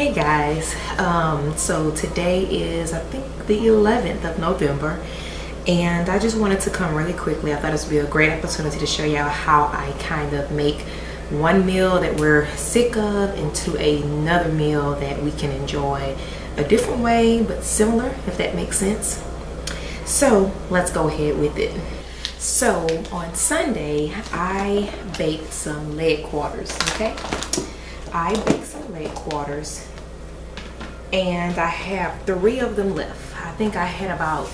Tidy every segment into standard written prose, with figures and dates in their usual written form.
Hey guys, so today is I think the 11th of November, and I just wanted to come really quickly. I thought this would be a great opportunity to show y'all how I kind of make one meal that we're sick of into another meal that we can enjoy a different way but similar, if that makes sense. So let's go ahead with it. So on Sunday I baked some leg quarters. Okay, I baked some leg quarters and I have 3 of them left. I think I had about,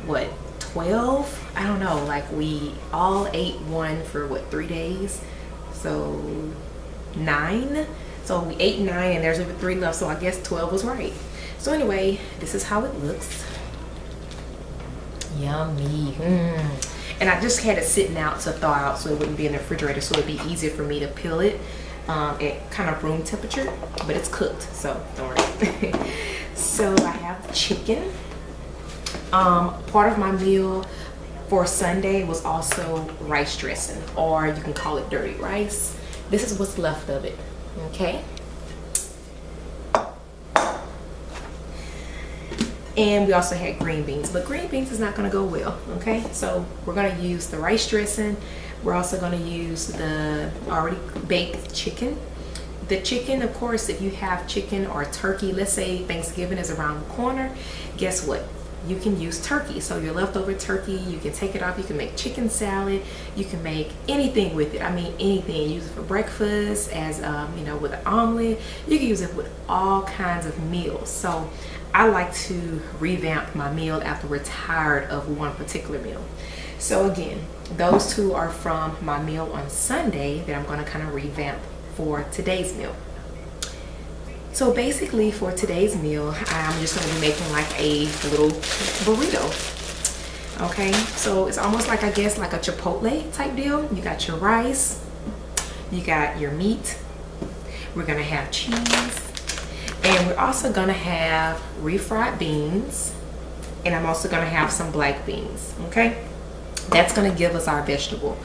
what, 12? I don't know, like we all ate one for what, 3 days? So 9. So we ate 9 and there's over 3 left, so I guess 12 was right. So anyway, this is how it looks. Yummy. And I just had it sitting out to thaw out so it wouldn't be in the refrigerator, so it'd be easier for me to peel it at kind of room temperature, but it's cooked, so don't worry. So I have chicken. Part of my meal for Sunday was also rice dressing, or you can call it dirty rice. This is what's left of it. Okay, and we also had green beans, but green beans is not going to go well. Okay, so we're going to use the rice dressing. We're also going to use the already baked chicken. The chicken, of course, if you have chicken or turkey, let's say Thanksgiving is around the corner, guess what? You can use turkey. So your leftover turkey, you can take it off. You can make chicken salad. You can make anything with it. I mean, anything. Use it for breakfast, as you know, with an omelet. You can use it with all kinds of meals. So I like to revamp my meal after we're tired of one particular meal. So again, those 2 are from my meal on Sunday that I'm going to kind of revamp for today's meal. So basically for today's meal, I'm just going to be making like a little burrito. Okay, so it's almost like, I guess, like a Chipotle type deal. You got your rice, you got your meat, we're going to have cheese, and we're also going to have refried beans, and I'm also going to have some black beans. Okay, that's going to give us our vegetable.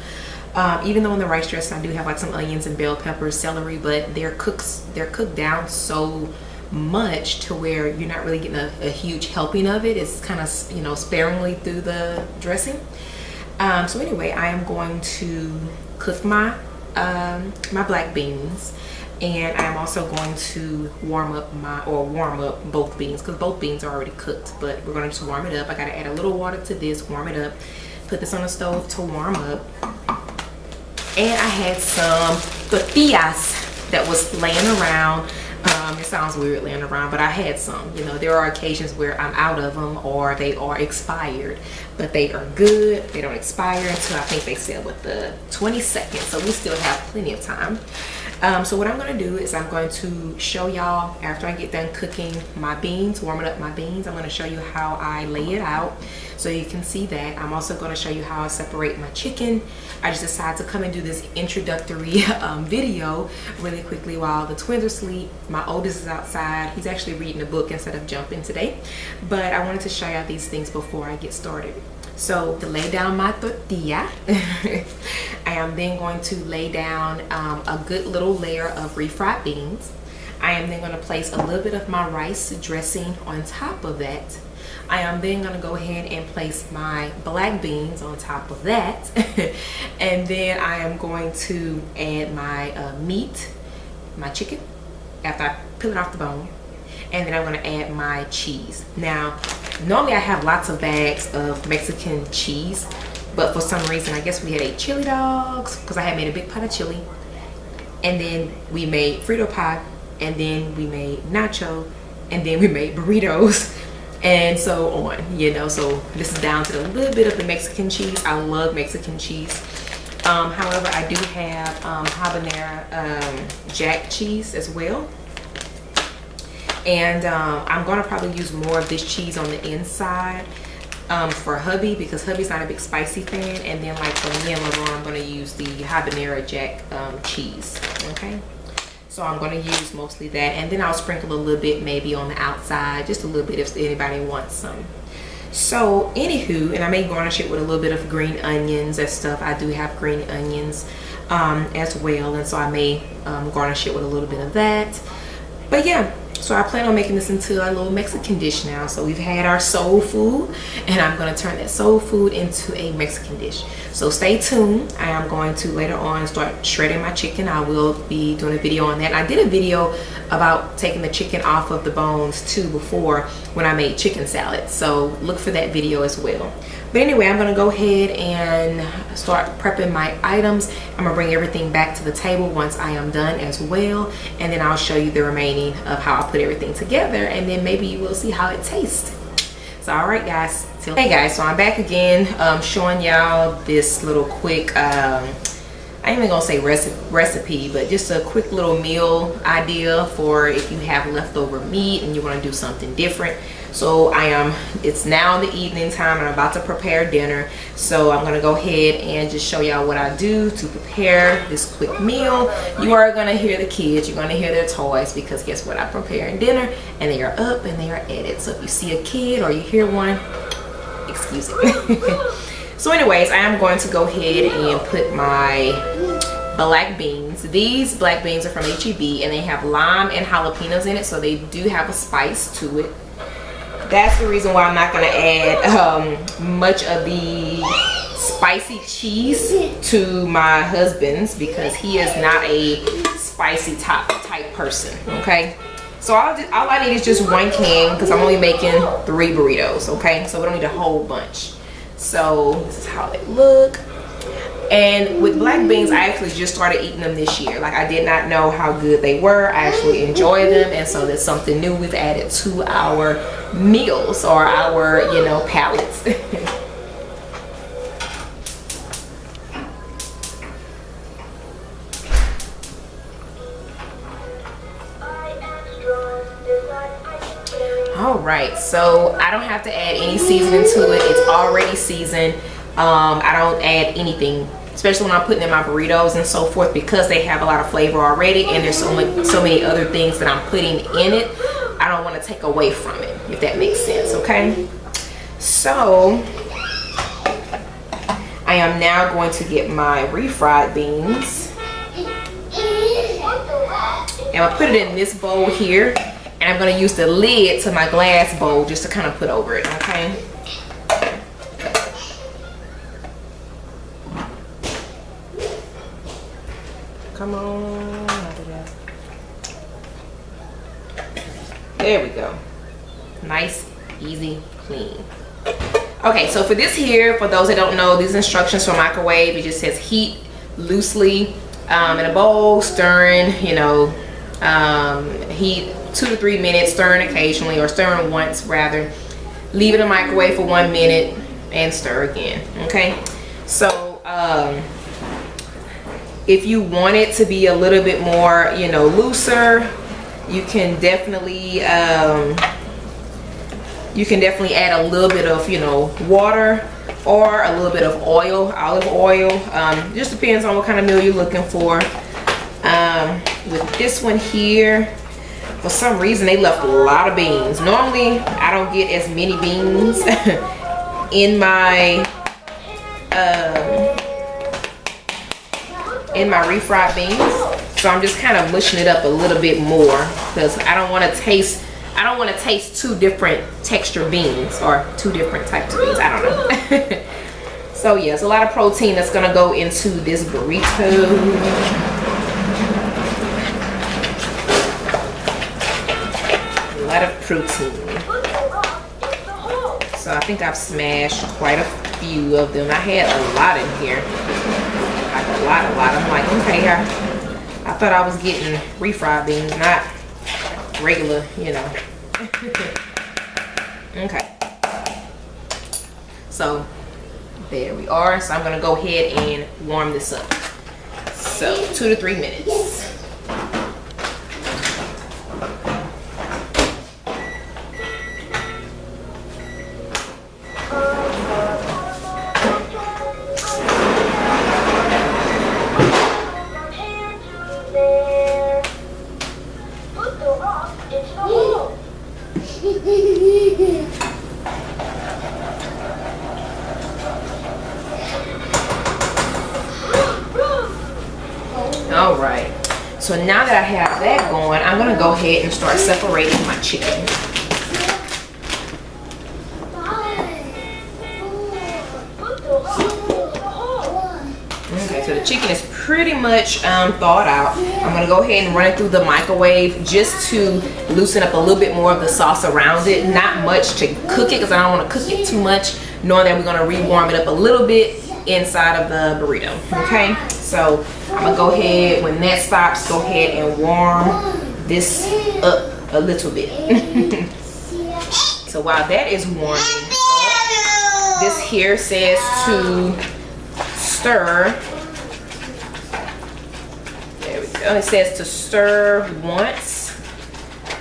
Even though in the rice dressing I do have like some onions and bell peppers, celery, but they're cooked down so much to where you're not really getting a huge helping of it. It's kind of, you know, sparingly through the dressing. So anyway, I am going to cook my my black beans, and I'm also going to warm up both beans, because both beans are already cooked, but we're going to just warm it up. I got to add a little water to this, warm it up, put this on the stove to warm up. And I had some tortillas that was laying around. It sounds weird laying around, but I had some. You know, there are occasions where I'm out of them or they are expired, but they are good. They don't expire until I think they sell with the 22nd, so we still have plenty of time. So what I'm going to do is I'm going to show y'all, after I get done cooking my beans, warming up my beans, I'm going to show you how I lay it out so you can see that. I'm also going to show you how I separate my chicken. I just decided to come and do this introductory video really quickly while the twins are asleep. My oldest is outside. He's actually reading a book instead of jumping today, but I wanted to show y'all these things before I get started. So to lay down my tortilla, I am then going to lay down a good little layer of refried beans. I am then going to place a little bit of my rice dressing on top of that. I am then going to go ahead and place my black beans on top of that. And then I am going to add my meat, my chicken, after I peel it off the bone. And then I'm going to add my cheese. Now, normally I have lots of bags of Mexican cheese, but for some reason, I guess we had 8 chili dogs, because I had made a big pot of chili, and then we made Frito pie, and then we made nacho, and then we made burritos, and so on, you know. So this is down to a little bit of the Mexican cheese. I love Mexican cheese. However, I do have habanero jack cheese as well. And I'm going to probably use more of this cheese on the inside for hubby, because hubby's not a big spicy fan. And then like for me and LeBron, I'm going to use the habanero jack cheese. Okay, so I'm going to use mostly that, and then I'll sprinkle a little bit maybe on the outside, just a little bit if anybody wants some. So anywho, and I may garnish it with a little bit of green onions and stuff. I do have green onions as well, and so I may garnish it with a little bit of that. But yeah, so I plan on making this into a little Mexican dish now. So we've had our soul food, and I'm going to turn that soul food into a Mexican dish. So stay tuned. I am going to later on start shredding my chicken. I will be doing a video on that. I did a video about taking the chicken off of the bones too before, when I made chicken salad. So look for that video as well. But anyway, I'm going to go ahead and start prepping my items. I'm going to bring everything back to the table once I am done as well. And then I'll show you the remaining of how I put everything together. And then maybe you will see how it tastes. So all right, guys. Hey guys, so I'm back again, showing y'all this little quick, I ain't even going to say recipe, but just a quick little meal idea for if you have leftover meat and you want to do something different. So it's now the evening time and I'm about to prepare dinner. So I'm going to go ahead and just show y'all what I do to prepare this quick meal. You are going to hear the kids. You're going to hear their toys, because guess what? I'm preparing dinner and they are up and they are at it. So if you see a kid or you hear one, excuse it. So anyways, I am going to go ahead and put my black beans. These black beans are from HEB and they have lime and jalapenos in it. So they do have a spice to it. That's the reason why I'm not going to add much of the spicy cheese to my husband's, because he is not a spicy type person, okay? So all I need is just 1 can, because I'm only making 3 burritos, okay? So we don't need a whole bunch. So this is how they look. And with black beans, I actually just started eating them this year. Like, I did not know how good they were. I actually enjoy them, and so that's something new we've added to our meals, or our, you know, palettes. All right, so I don't have to add any seasoning to it. It's already seasoned. I don't add anything, especially when I'm putting in my burritos and so forth, because they have a lot of flavor already, and there's so many other things that I'm putting in it. I don't want to take away from it, if that makes sense, okay? So I am now going to get my refried beans, and I'll put it in this bowl here, and I'm going to use the lid to my glass bowl just to kind of put over it, okay? Come on, there we go. Nice, easy, clean. Okay, so for this here, for those that don't know, these instructions for microwave, it just says heat loosely in a bowl, stirring, you know, heat 2 to 3 minutes, stirring occasionally, or stirring once rather. Leave it in the microwave for 1 minute and stir again, okay? So if you want it to be a little bit more, you know, looser, you can definitely add a little bit of, you know, water, or a little bit of oil, olive oil. Just depends on what kind of meal you're looking for. With this one here, for some reason they left a lot of beans. Normally I don't get as many beans in my refried beans, so I'm just kind of mushing it up a little bit more, because I don't want to taste 2 different texture beans, or 2 different types of beans. I don't know. So yeah, it's a lot of protein that's gonna go into this burrito. A lot of protein. So I think I've smashed quite a few of them. I had a lot in here. Like a lot. I'm like, okay, I thought I was getting refried beans, not regular, you know. Okay. So there we are. So I'm gonna go ahead and warm this up. So 2 to 3 minutes. So now that I have that going, I'm gonna go ahead and start separating my chicken. Okay, so the chicken is pretty much thawed out. I'm gonna go ahead and run it through the microwave just to loosen up a little bit more of the sauce around it. Not much to cook it because I don't want to cook it too much, knowing that we're gonna re-warm it up a little bit inside of the burrito. Okay, so I'm gonna go ahead, when that stops, go ahead and warm this up a little bit. So while that is warming up, this here says to stir. There we go. It says to stir once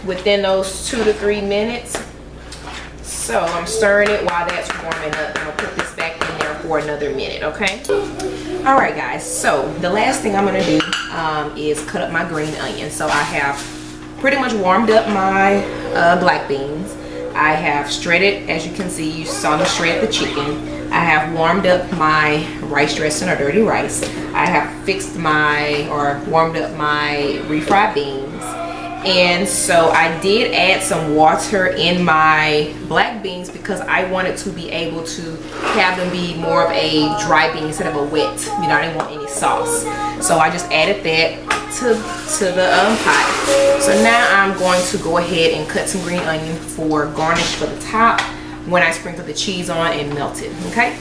within those 2 to 3 minutes. So I'm stirring it while that's warming up. I'm gonna put this back in there for another minute, okay? All right, guys. So the last thing I'm gonna do is cut up my green onion. So I have pretty much warmed up my black beans. I have shredded, as you can see, you saw me shred the chicken. I have warmed up my rice dressing or dirty rice. I have warmed up my refried beans. And so I did add some water in my black beans because I wanted to be able to have them be more of a dry bean instead of a wet. You know, I didn't want any sauce. So I just added that to the pot. So now I'm going to go ahead and cut some green onion for garnish for the top when I sprinkle the cheese on and melt it, okay?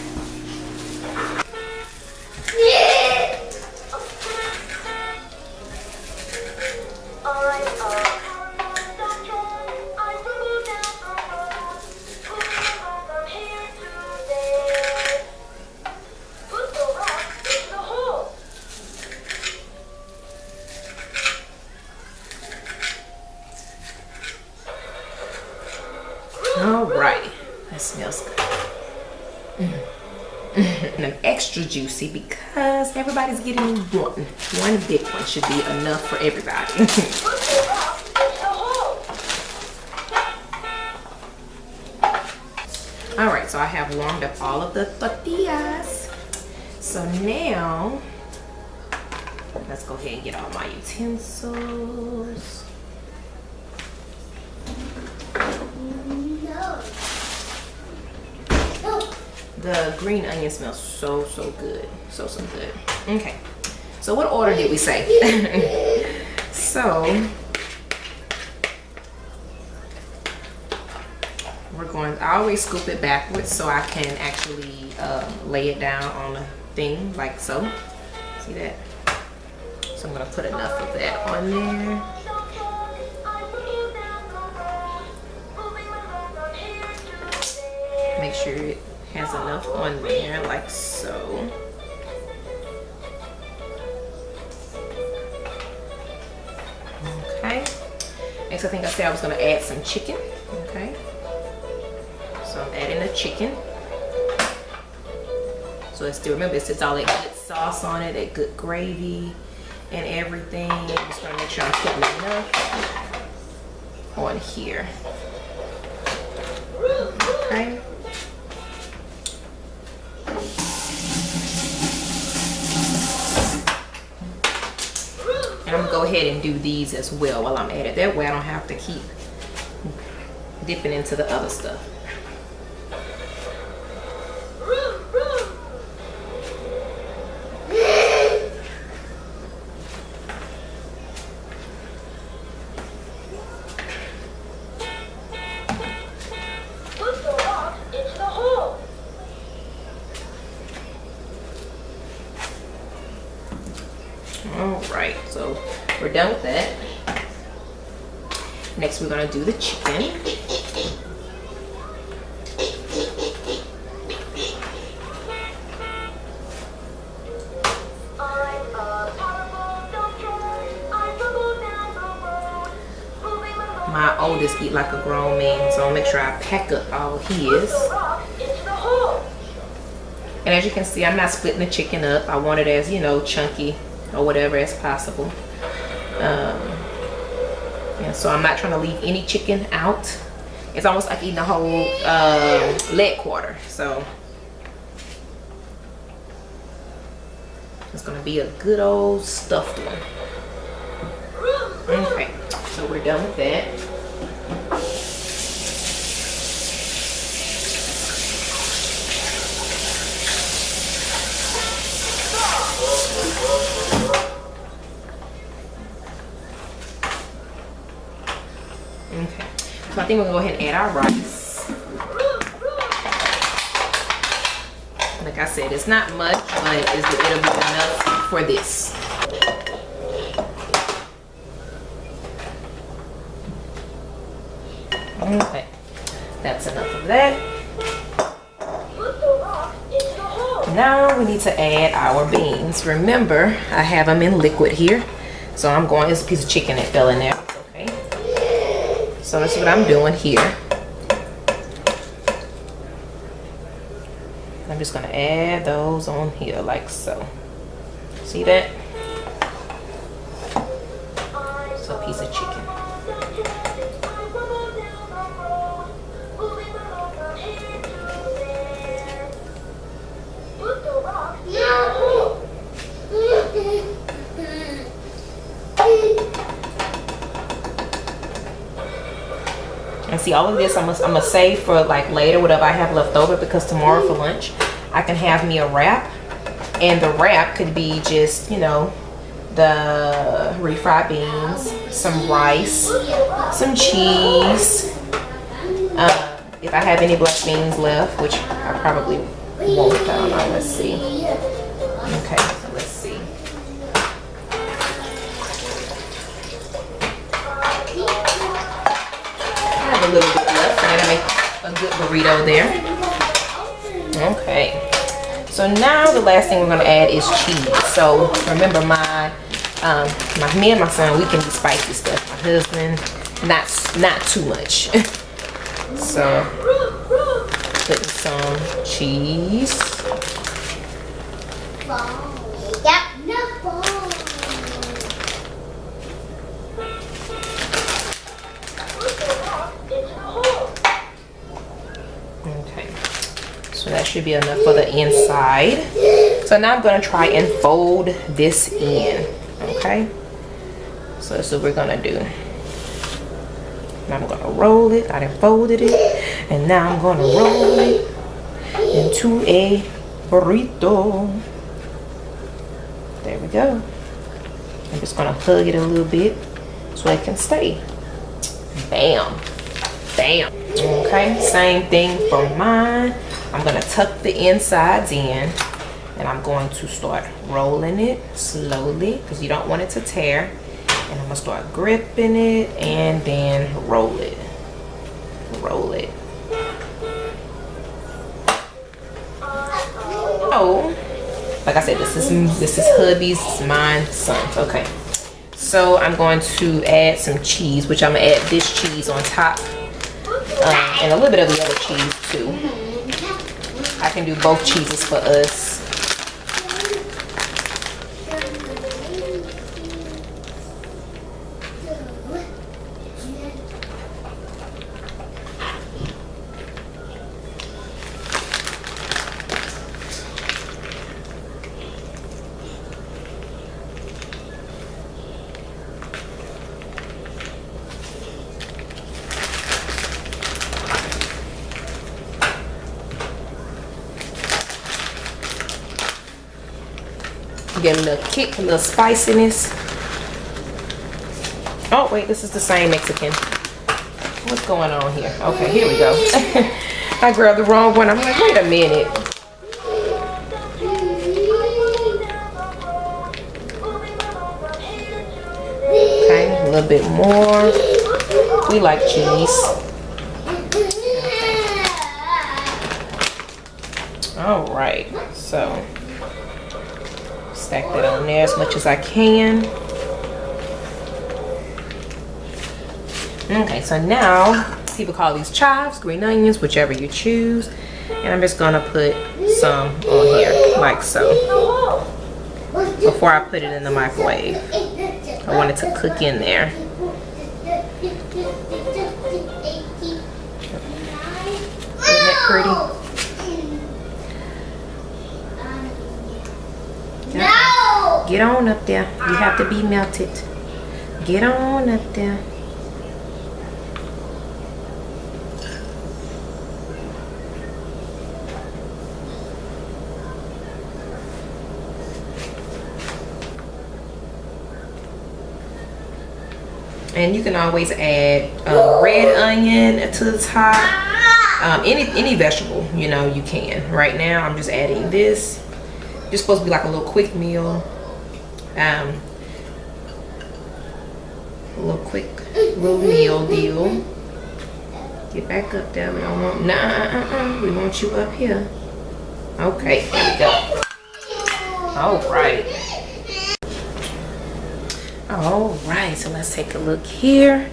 All right, that smells good. And I'm extra juicy because everybody's getting one. One big one should be enough for everybody. All right, so I have warmed up all of the tortillas. So now, let's go ahead and get all my utensils. The green onion smells so good, so good. Okay, so what order did we say? So we're going, I always scoop it backwards so I can actually lay it down on the thing like so. See that? So I'm gonna put enough of that on there. Make sure it has enough on there like so. Okay, next I think I said I was going to add some chicken. Okay, so I'm adding the chicken. So let's still remember, it's all that good sauce on it, that good gravy and everything. I'm just going to make sure I'm putting enough on here. Okay. And I'm gonna go ahead and do these as well while I'm at it. That way I don't have to keep dipping into the other stuff. Alright, so we're done with that. Next we're going to do the chicken. My oldest eat like a grown man, so I'll make sure I pack up all his. And as you can see, I'm not splitting the chicken up. I want it as, you know, chunky or whatever as possible. And so I'm not trying to leave any chicken out. It's almost like eating a whole leg quarter. So it's gonna be a good old stuffed one. Okay, so we're done with that. Okay, so I think we'll go ahead and add our rice. Like I said, it's not much, but it'll be enough for this. Okay, that's enough of that. Now we need to add our beans. Remember, I have them in liquid here. So I'm going, it's a piece of chicken that fell in there. Okay. So that's what I'm doing here. I'm just gonna add those on here like so. See that? It's a piece of chicken. And see, all of this I'm gonna save for like later, whatever I have left over, because tomorrow for lunch I can have me a wrap, and the wrap could be just, you know, the refried beans, some rice, some cheese, if I have any black beans left, which I probably won't. I don't know. Let's see. Okay, so let's see. I have a little bit left. I'm gonna make a good burrito there. Okay. So now the last thing we're gonna add is cheese. So remember, me and my son, we can do spicy stuff. My husband, not too much. So putting some cheese. Okay, so that should be enough for the inside. So now I'm going to try and fold this in. Okay, so that's what we're going to do. Now I'm going to roll it. I done folded it, and now I'm going to roll it into a burrito. There we go. I'm just going to hug it a little bit so it can stay. Bam. Bam. Okay, same thing for mine. I'm going to tuck the insides in, and I'm going to start rolling it slowly because you don't want it to tear. And I'm going to start gripping it and then roll it. Roll it. Oh, like I said, this is hubby's, this is mine, son's. Okay. So I'm going to add some cheese, which I'm going to add this cheese on top. And a little bit of the other cheese too. I can do both cheeses for us. Get a little kick, a little spiciness. Oh wait, this is the same Mexican. What's going on here? Okay, here we go. I grabbed the wrong one. I'm like, wait a minute. Okay, a little bit more. We like cheese. All right, so stack that on there as much as I can. Okay, so now people call these chives, green onions, whichever you choose. And I'm just gonna put some on here, like so. Before I put it in the microwave, I want it to cook in there. Isn't that pretty? No! Get on up there. You have to be melted. Get on up there. And you can always add red onion to the top. Any vegetable, you know, you can. Right now, I'm just adding this. It's supposed to be like a little quick meal. A little quick little meal deal. Get back up there. We don't want, we want you up here. Okay, here we go. All right. All right, so let's take a look here.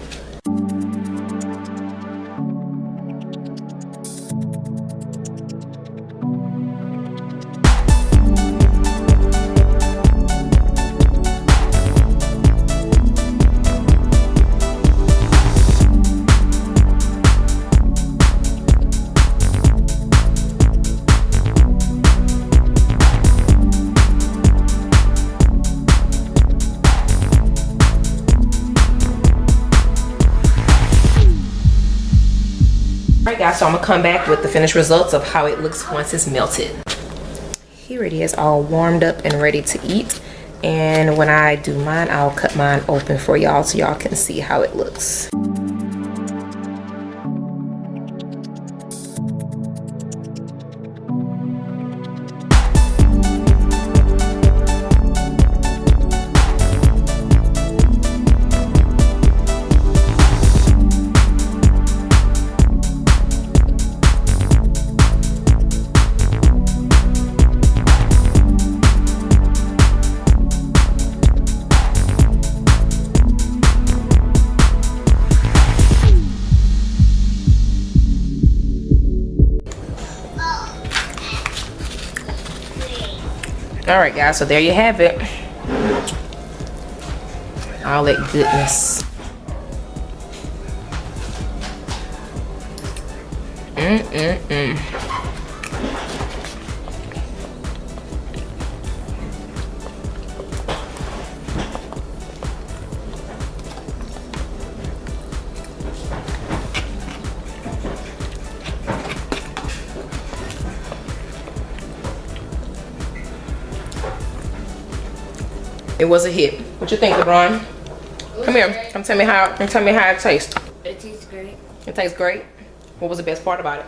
Alright guys, so I'm gonna come back with the finished results of how it looks once it's melted. Here it is, all warmed up and ready to eat. And when I do mine, I'll cut mine open for y'all so y'all can see how it looks. All right guys, so there you have it, all that goodness. It was a hit. What you think, LeBron? Come here. Come tell me how it tastes. It tastes great. It tastes great. What was the best part about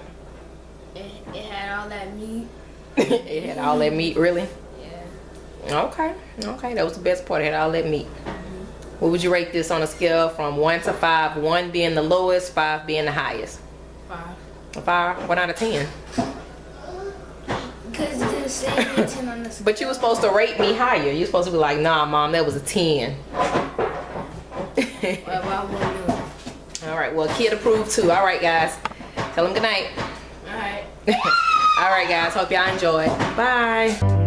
it? It had all that meat. It had all that meat, really? Yeah. Okay. Okay, that was the best part. It had all that meat. What would you rate this on a scale from 1 to 5? 1 being the lowest, 5 being the highest. 5. A 5? 1 out of 10. Because it didn't say 10 on the scale. But you were supposed to rate me higher. You're supposed to be like, nah, Mom, that was a 10. All right, well, kid approved too. All right, guys. Tell them good night. All right. All right, guys. Hope y'all enjoyed. Bye.